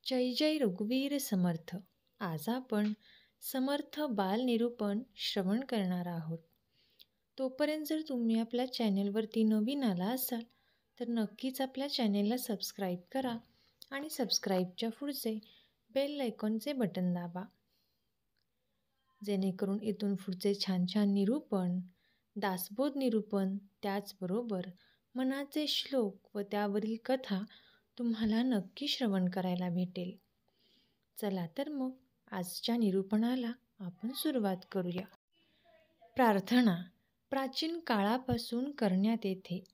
जय जय रघुवीर समर्थ. आज आपण समर्थ बालनिरूपण श्रवण करणार आहोत. तोपर्यंत जर तुम्ही आपल्या चॅनेलवरती नवीन आला असाल तर नक्कीच आपल्या चॅनेलला सबस्क्राईब करा आणि सबस्क्राईबच्या पुढचे बेल आयकॉनचे बटन दाबा, जेणेकरून इथून पुढचे छान छान निरूपण, दासबोध निरूपण, त्याचबरोबर मनाचे श्लोक व त्यावरील कथा तुम्हाला नक्की श्रवण करायला भेटेल. चला तर मग आजच्या निरूपणाला आपण सुरुवात करूया. प्रार्थना प्राचीन काळापासून करण्यात येते.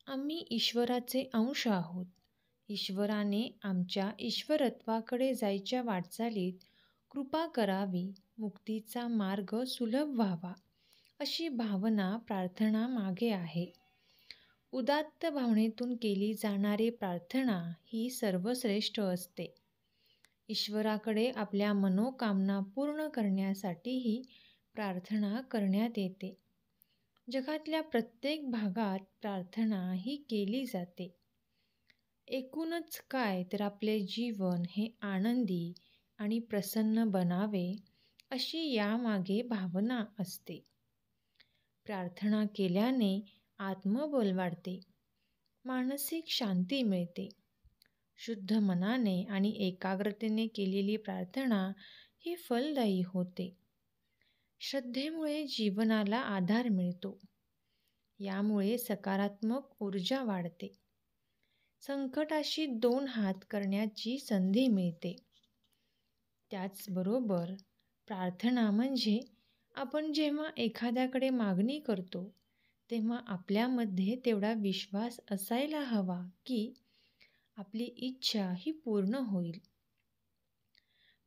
आम्ही ईश्वराचे अंश आहोत. ईश्वराने आमच्या ईश्वरत्वाकडे जायच्या वाटचालीत कृपा करावी, मुक्तीचा मार्ग सुलभ व्हावा, अशी भावना प्रार्थना मागे आहे. उदात्त भावनेतून केली जाणारी प्रार्थना ही सर्वश्रेष्ठ असते. ईश्वराकडे आपल्या मनोकामना पूर्ण करण्यासाठीही प्रार्थना करण्यात येते. जगातल्या प्रत्येक भागात प्रार्थना ही केली जाते. एकूणच काय तर आपले जीवन हे आनंदी आणि प्रसन्न बनावे, अशी यामागे भावना असते. प्रार्थना केल्याने आत्मबल वाढते, मानसिक शांती मिळते. शुद्ध मनाने आणि एकाग्रतेने केलेली प्रार्थना ही फलदायी होते. श्रद्धेमुळे जीवनाला आधार मिळतो. यामुळे सकारात्मक ऊर्जा वाढते. संकटाशी दोन हात करण्याची संधी मिळते. त्याचबरोबर प्रार्थना म्हणजे आपण जेव्हा एखाद्याकडे मागणी करतो तेव्हा आपल्यामध्ये तेवढा विश्वास असायला हवा की आपली इच्छा ही पूर्ण होईल.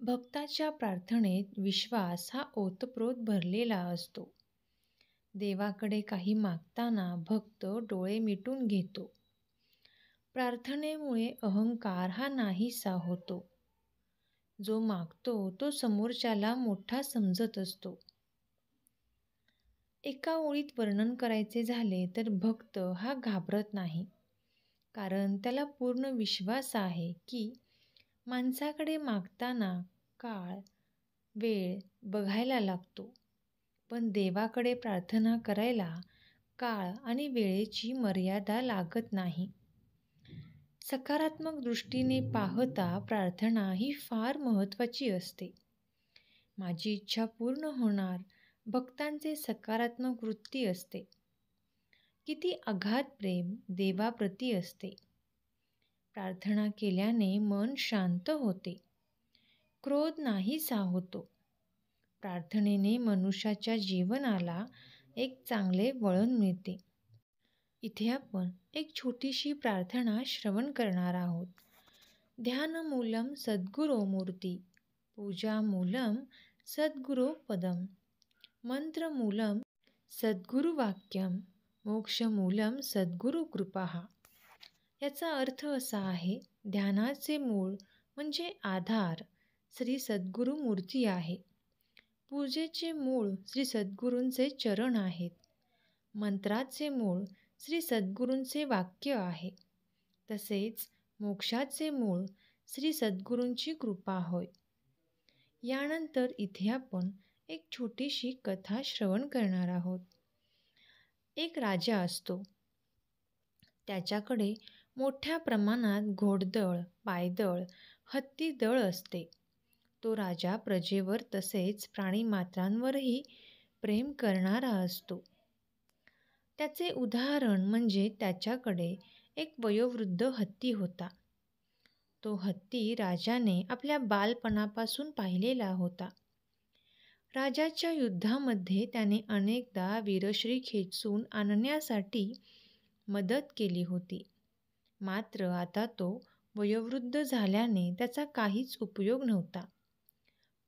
भक्ताच्या प्रार्थनेत विश्वास हा ओतप्रोत भरलेला असतो. देवाकडे काही मागताना भक्त डोळे मिटून घेतो. प्रार्थनेमुळे अहंकार हा नाहीसा होतो. जो मागतो तो समोरच्याला मोठा समजत असतो. एका ओळीत वर्णन करायचे झाले तर भक्त हा घाबरत नाही, कारण त्याला पूर्ण विश्वास आहे की माणसाकडे मागताना काळ, वेळ बघायला लागतो, पण देवाकडे प्रार्थना करायला काळ आणि वेळेची मर्यादा लागत नाही. सकारात्मक दृष्टीने पाहता प्रार्थना ही फार महत्त्वाची असते. माझी इच्छा पूर्ण होणार, भक्तांचे सकारात्मक वृत्ती असते. किती अगाध प्रेम देवाप्रती असते. प्रार्थना केल्याने मन शांत होते. क्रोध नाहीसा होतो. प्रार्थनेने मनुष्याच्या जीवनाला एक चांगले वळण मिळते. इथे आपण एक छोटीशी प्रार्थना श्रवण करणार आहोत. ध्यानमूलम सद्गुरोमूर्ती, पूजामूलम सद्गुरोपदम, मंत्रमूलम सद्गुरुवाक्यम, मोक्षमूलम सद्गुरुकृपा. याचा अर्थ असा आहे, ध्यानाचे मूळ म्हणजे आधार श्री सद्गुरुमूर्ती आहे. पूजेचे मूळ श्री सद्गुरूंचे चरण आहेत. मंत्राचे मूळ श्री सद्गुरूंचे वाक्य आहे. तसेच मोक्षाचे मूळ श्री सद्गुरूंची कृपा होय. यानंतर इथे आपण एक छोटीशी कथा श्रवण करणार आहोत. एक राजा असतो. त्याच्याकडे मोठ्या प्रमाणात घोडदळ, पायदळ, हत्तीदळ असते. तो राजा प्रजेवर तसेच प्राणीमात्रांवरही प्रेम करणारा असतो. त्याचे उदाहरण म्हणजे त्याच्याकडे एक वयोवृद्ध हत्ती होता. तो हत्ती राजाने आपल्या बालपणापासून पाहिलेला होता. राजाच्या युद्धामध्ये त्याने अनेकदा वीरश्री खेचून आणण्यासाठी मदत केली होती. मात्र आता तो वयोवृद्ध झाल्याने त्याचा काहीच उपयोग नव्हता.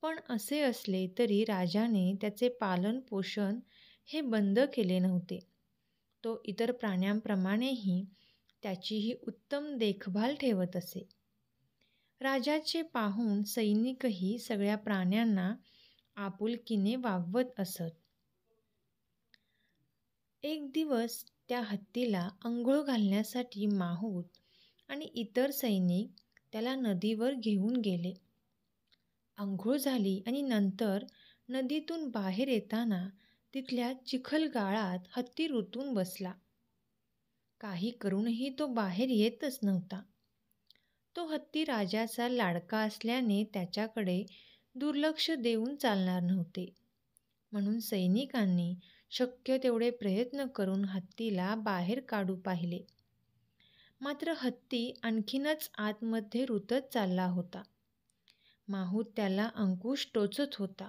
पण असे असले तरी राजाने त्याचे पालन पोषण हे बंद केले नव्हते. तो इतर प्राण्यांप्रमाणेही त्याचीही उत्तम देखभाल ठेवत असे. राजाचे पाहून सैनिकही सगळ्या प्राण्यांना आपुलकीने वागवत असत. एक दिवस त्या हत्तीला अंघोळ घालण्यासाठी माहूत आणि इतर सैनिक त्याला नदीवर घेऊन गेले. अंघोळ झाली आणि नंतर नदीतून बाहेर येताना तिथल्या चिखलगाळात हत्ती रुतून बसला. काही करूनही तो बाहेर येतच नव्हता. तो हत्ती राजाचा लाडका असल्याने त्याच्याकडे दुर्लक्ष देऊन चालणार नव्हते. म्हणून सैनिकांनी शक्य तेवढे प्रयत्न करून हत्तीला बाहेर काढू पाहिले. मात्र हत्ती आणखीनच आतमध्ये रुतत चालला होता. माहूत त्याला अंकुश टोचत होता.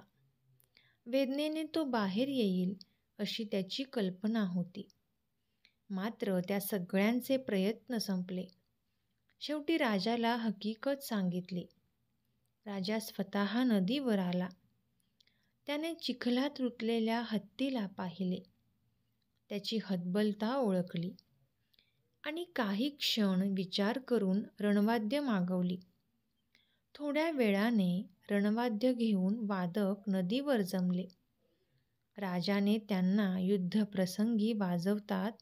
वेदनेने तो बाहेर येईल अशी त्याची कल्पना होती. मात्र त्या सगळ्यांचे प्रयत्न संपले. शेवटी राजाला हकीकत सांगितली. राजा स्वतः नदीवर आला. त्याने चिखलात रुतलेल्या हत्तीला पाहिले. त्याची हतबलता ओळखली आणि काही क्षण विचार करून रणवाद्य मागवली. थोड्या वेळाने रणवाद्य घेऊन वादक नदीवर जमले. राजाने त्यांना युद्धप्रसंगी वाजवतात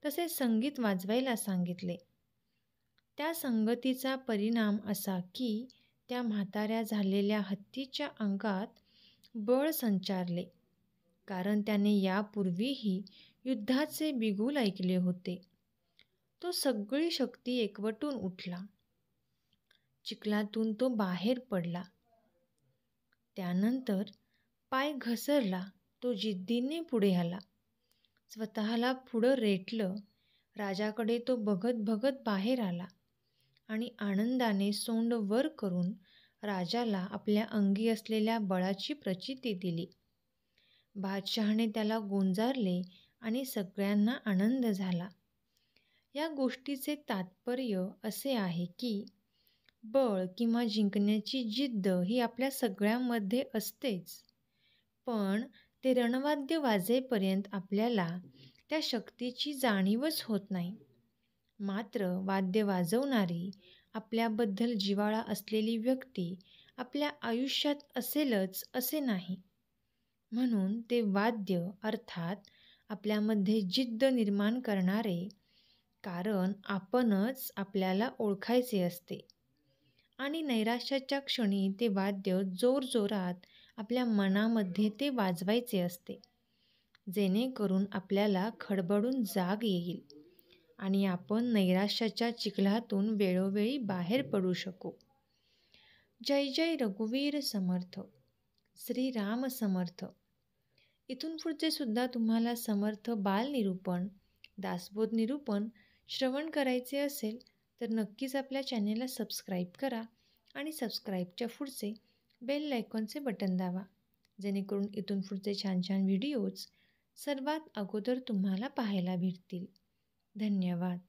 तसे संगीत वाजवायला सांगितले. त्या संगतीचा परिणाम असा की त्या म्हाताऱ्या झालेल्या हत्तीच्या अंगात बळ संचारले, कारण त्याने यापूर्वीही युद्धाचे बिगुल ऐकले होते. तो सगळी शक्ती एकवटून उठला. चिखलातून तो बाहेर पडला. त्यानंतर पाय घसरला. तो जिद्दीने पुढे आला. स्वतःला पुढं रेटलं. राजाकडे तो बघत बघत बाहेर आला आणि आनंदाने सोंड वर करून राजाला आपल्या अंगी असलेल्या बळाची प्रचिती दिली. बादशहाने त्याला गोंजारले आणि सगळ्यांना आनंद झाला. या गोष्टीचे तात्पर्य असे आहे की बळ किंवा जिंकण्याची जिद्द ही आपल्या सगळ्यांमध्ये असतेच, पण ते रणवाद्य वाजेपर्यंत आपल्याला त्या शक्तीची जाणीवच होत नाही. मात्र वाद्य वाजवणारी, आपल्याबद्दल जिव्हाळा असलेली व्यक्ती आपल्या आयुष्यात असेलच असे नाही. म्हणून ते वाद्य अर्थात आपल्यामध्ये जिद्द निर्माण करणारे, कारण आपणच आपल्याला ओळखायचे असते आणि नैराश्याच्या क्षणी ते वाद्य जोरजोरात आपल्या मनामध्ये ते वाजवायचे असते, जेणेकरून आपल्याला खडबडून जाग येईल आणि आपण नैराश्याच्या चिखलातून वेळोवेळी बाहेर पडू शकू. जय जय रघुवीर समर्थ. श्रीराम समर्थ. इथून पुढचे सुद्धा तुम्हाला समर्थ बालनिरूपण, दासबोध निरूपण श्रवण करायचे असेल तर नक्कीच आपल्या चॅनेलला सबस्क्राईब करा आणि सबस्क्राईबच्या पुढचे बेल आयकॉनचे बटन दाबा, जेणेकरून इथून पुढचे छान छान व्हिडिओज सर्वात अगोदर तुम्हाला पाहायला भेटतील. धन्यवाद.